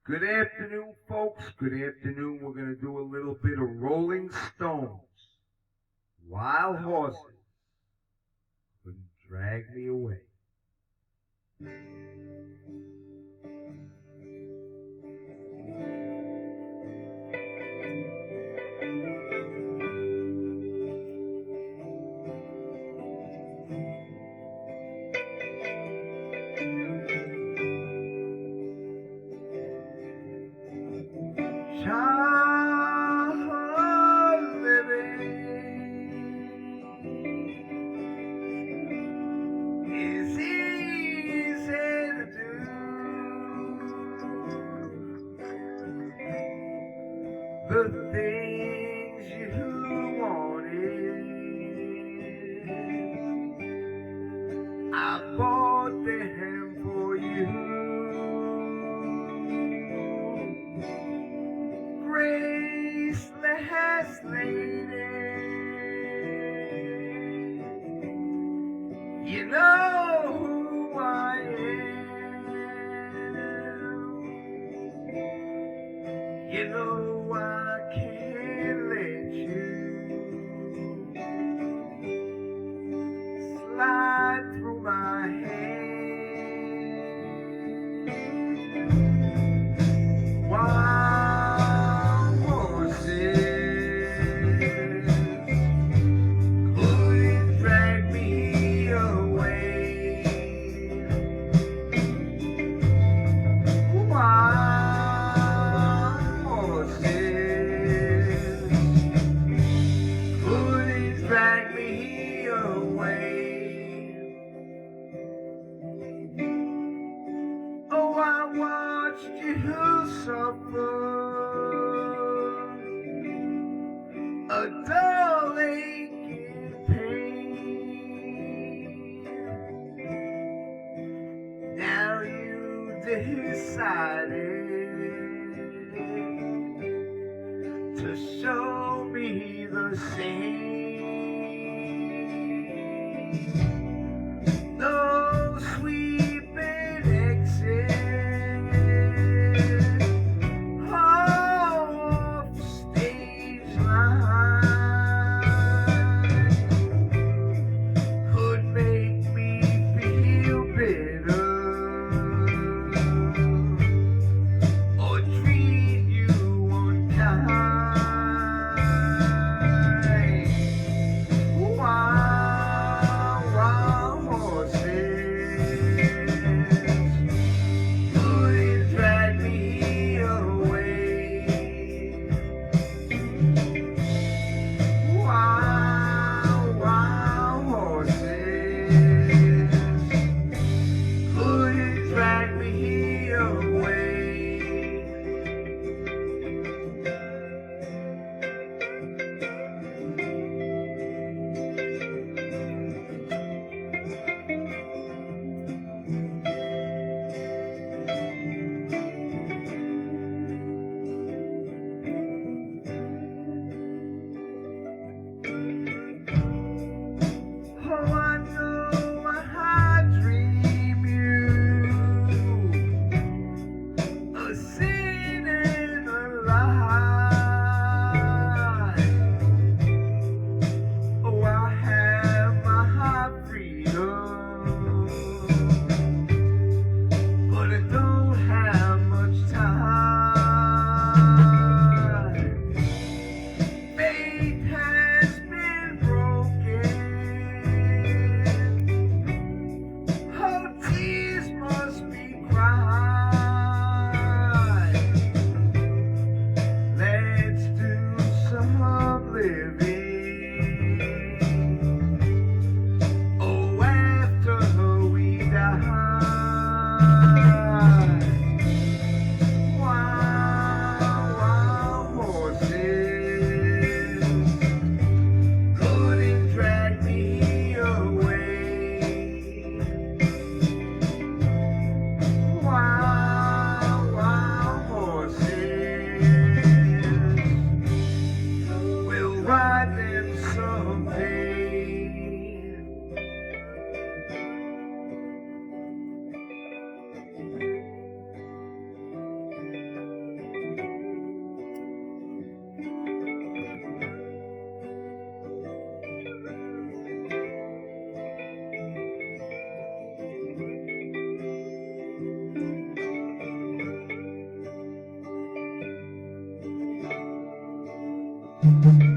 Good afternoon, folks. Good afternoon. We're going to do a little bit of Rolling Stones. Wild horses couldn't drag me away. Child living is easy to do. The things you wanted, I bought them for you. Graceless lady, you know who I am. You know I can't let you slide through my hands. Wild horses couldn't drag me away. Wild horses couldn't drag me away. Oh, I watched you suffer a dull aching pain. Now you decided to show me the same. No sweeping exit off stage line could make me feel bitter or treat you unkind. Wild Thank